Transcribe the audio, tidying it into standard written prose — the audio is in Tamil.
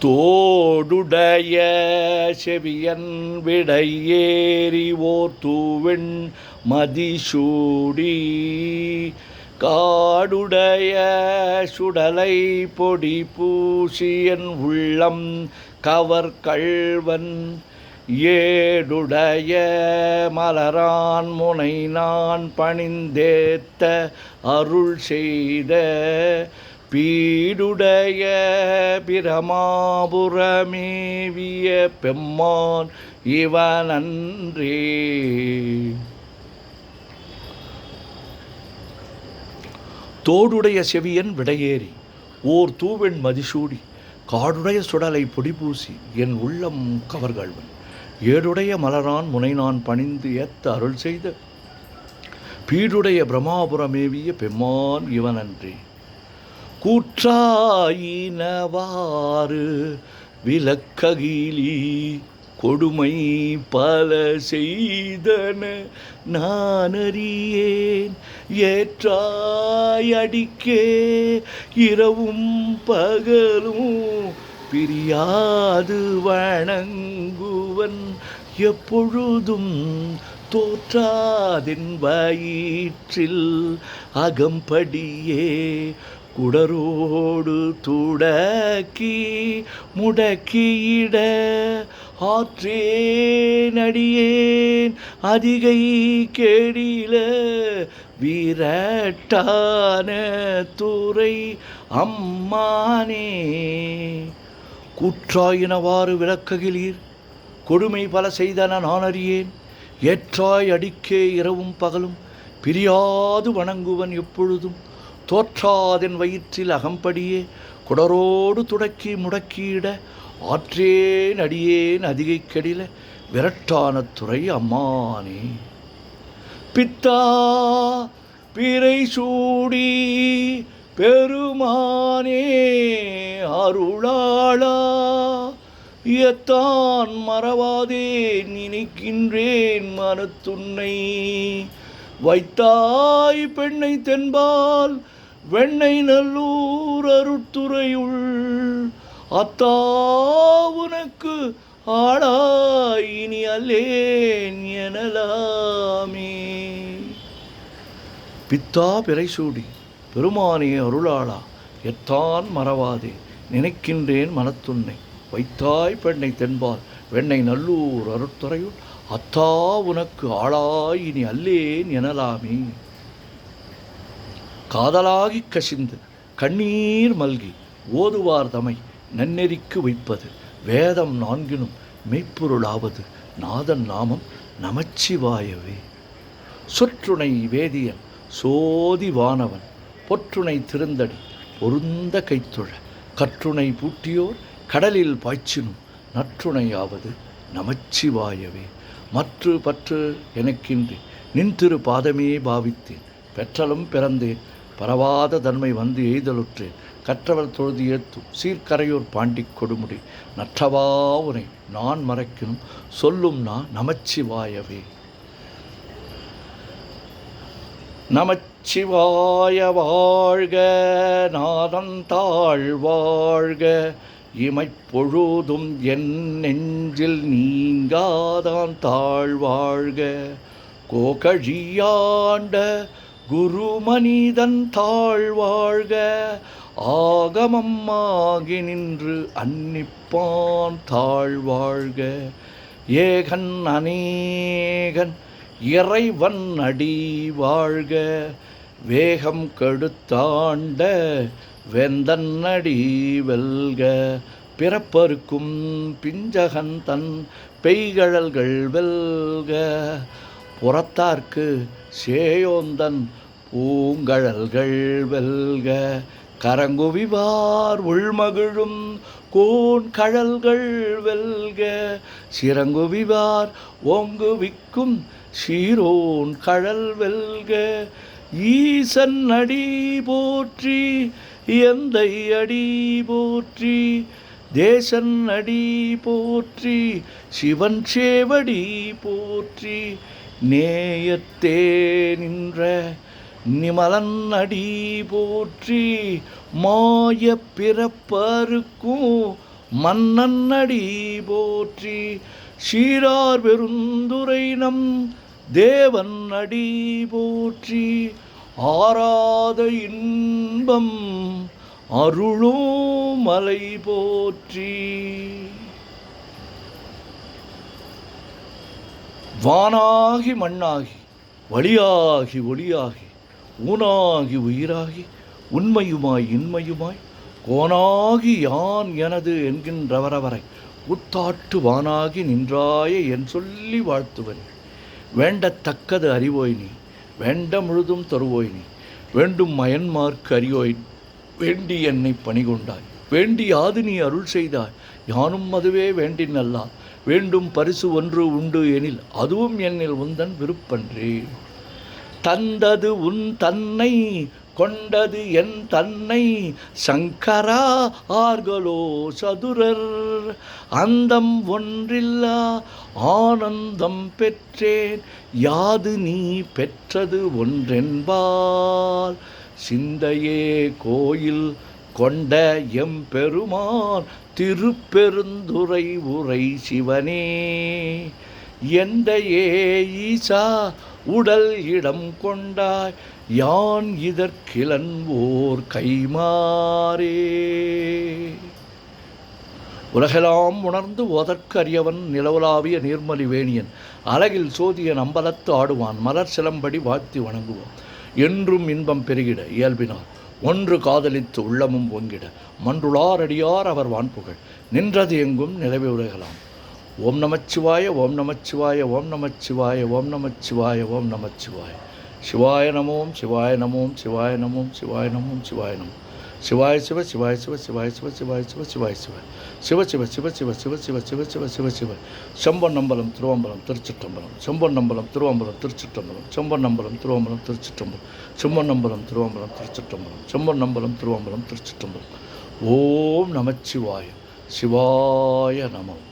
தோடுடைய செவியன் விடையேறி ஓர் தூவெண் மதிசூடி காடுடைய சுடலை பொடி பூசியன் உள்ளம் கவர்கள்வன் ஏடுடைய மலரான் முனை நான் பணிந்தேத்த அருள் செய்த பீடுடைய பிரமாபுரமேவிய பெம்மான் இவனன்றே. தோடுடைய செவியன் விடையேறி ஓர் தூவெண் மதிசூடி காடுடைய சுடலை பொடிபூசி என் உள்ளம் கவர்கள்வன் ஏடுடைய மலரான் முனை நான் பணிந்து ஏத்த அருள் செய்த பீடுடைய பிரமாபுரமேவிய பெம்மான் இவனன்றே. கூற்றாயினவாறு விலக்ககிலி கொடுமை பல செய்தன நானறியேன் ஏற்றாயடிக்கே இரவும் பகலும் பிரியாது வணங்குவன் எப்பொழுதும் தோற்றாதென் வயிற்றில் அகம்படியே குடரோடு துடக்கி முடக்கியிட ஆற்றேனடியேன் அதிகை கேடில வீரட்டான துறை அம்மானே. கூற்றாயினவாறு விளக்ககிலீர் கொடுமை பல செய்தன நான் அறியேன் ஏற்றாய் அடிக்கே இரவும் பகலும் பிரியாது வணங்குவன் எப்பொழுதும் தோற்றாதென் வயிற்றில் அகம்படியே குடரோடு துடக்கி முடக்கியிட ஆற்றேன் அடியேன் அதிகை கெடில விரட்டான துறை அம்மானே. பித்தா பிறை சூடி பெருமானே அருளாளா எத்தான் மறவாதே நினைக்கின்றேன் மனத்துன்னை வைத்தாய் பெண்ணை தென்பால் வெண்ணை நல்லூர் அருட்துறையுள் அத்தா உனக்கு ஆளாய் இனி அல்லேன் எனலாமே. பித்தா பிறைசூடி பெருமானே அருளாளா எத்தான் மறவாதே நினைக்கின்றேன் மனத்துன்னை வைத்தாய் பெண்ணை தென்பால் வெண்ணை நல்லூர் அருட்துறையுள் அத்தா உனக்கு ஆளாய் இனி அல்லேன் எனலாமே. காதலாகி கசிந்து கண்ணீர் மல்கி ஓதுவார் தமை நன்னெறிக்கு வைப்பது வேதம் நான்கினும் மெய்ப்பொருளாவது நாதன் நாமம் நமச்சிவாயவே. சொற்றுணை வேதியன் சோதி வானவன் பொற்றுணை திருந்தடி பொருந்த கைத்துழ கற்றுணை பூட்டியோர் கடலில் பாய்ச்சினும் நற்றுணையாவது நமச்சிவாயவே. மற்று பற்று எனக்கின்றி நின் திரு பாதமே பாவித்தேன் பெற்றலும் பிறந்தேன் பரவாத தன்மை வந்து எய்தலுற்றேன் கற்றவர் தொழுது ஏத்தும் சீர்கரையோர் பாண்டிக் கொடுமுடி நற்றவா உனை நான் மறைக்கணும் சொல்லும் நான் நமச்சிவாயவே. நமச்சிவாய வாழ்க நாதந்தாள் வாழ்க இமைப்பொழுதும் என் நெஞ்சில் நீங்காதான் தாழ்வாழ்க கோகழியாண்ட குருமனிதன் தாழ்வாழ்க ஆகமம்மாகி நின்று அன்னிப்பான் தாழ்வாழ்க ஏகன் அநேகன் இறைவன் அடி வாழ்க வேகம் கெடுத்தாண்ட வெந்தன் அடி வெல்க பிறப்பருக்கும் பிஞ்சகன் தன் பெய்கழல்கள் வெல்க புறத்தார்க்கு சேயோந்தன் பூங்கழல்கள் வெல்க கரங்குவிவார் உள்மகிழும் கோன் கழல்கள் வெல்க சிறங்குவிவார் ஓங்குவிக்கும் சீரோன் கழல் வெல்க ஈசன் அடி போற்றி எந்தை அடி போற்றி தேசன் அடி போற்றி சிவன் சேவடி போற்றி நேயத்தே நின்ற நிமலன் அடி போற்றி மாய பிறப்பருக்கும் மன்னன் அடி போற்றி. சீரார் பெருந்துரை நம் தேவன் அடி போற்றி. ஆராத இன்பம் அருளும் மலை போற்றி. வானாகி மண்ணாகி வழியாகி ஒளியாகி ஊனாகி உயிராகி உண்மையுமாய் இன்மையுமாய் கோனாகி யான் எனது என்கின்றவரவரை உத்தாட்டு வானாகி நின்றாய என் சொல்லி வாழ்த்துவன். வேண்டத்தக்கது அறிவோய் நீ, வேண்ட முழுதும் தருவோய் நீ, வேண்டும் மயன்மார்க்கு அறியோய் வேண்டி என்னை பணிகொண்டாய். வேண்டி யாது நீ அருள் செய்தாய், யானும் அதுவே வேண்டின் அல்லால். வேண்டும் பரிசு ஒன்று உண்டு எனில் அதுவும் என்னில் உந்தன் விருப்பன்றே. தந்தது உன் தன்னை கொண்டது என் தன்னை சங்கரா ஆர்களோ சதுரர். அந்தம் ஒன்றில்லா ஆனந்தம் பெற்றேன், யாது நீ பெற்றது ஒன்றென்பால். சிந்தையே கோயில் கொண்ட எம்பெருமான் திருப்பெருந்துறை உரை சிவனே. எந்தையே ஈசா உடல் இடம் கொண்டாய், யான் இதற்கிலன் ஓர் கைமாறே. உலகெல்லாம் உணர்ந்து ஓதற்கு அறியவன் நிலவுலாவிய நீர்மலி வேணியன். அழகில் சோதியன் அம்பலத்து ஆடுவான், மலர் சிலம்படி வாழ்த்தி வணங்குவான். என்றும் இன்பம் பெருகிட இயல்பினார், ஒன்று காதலித்து உள்ளமும் பொங்கிட. மன்றுளார் அடியார் அவர் வான்புகழ், நின்றது எங்கும் நிலவி உலகலாம். ஓம் நமச்சிவாய ஓம் நமச்சிவாய ஓம் நமச்சிவாய ஓம் நமச்சிவாய ஓம் நமச்சிவாய. சிவாய நமோம் சிவாய நமோம் சிவாய நமோம் சிவாய நமோம் சிவாய நமோம். சிவாய சிவ சிவாய சிவ சிவாய சிவ சிவாய சிவ சிவாய சிவ சிவ சிவ சிவ சிவ சிவ சிவ சிவ சிவ சிவ சிவ. செம்பொன்னம்பலம் திருவம்பலம் திருச்சிற்றம்பலம். செம்பொன்னம்பலம் திருவம்பலம் திருச்சிற்றம்பலம். செம்பொன்னம்பலம் திருவம்பலம் திருச்சிற்றம்பலம். செம்பொன்னம்பலம் திருவம்பலம் திருச்சிற்றம்பலம். செம்பொன்னம்பலம் திருவம்பலம் திருச்சிற்றம்பலம். ஓம் நமச்சிவாய சிவாய நமம்.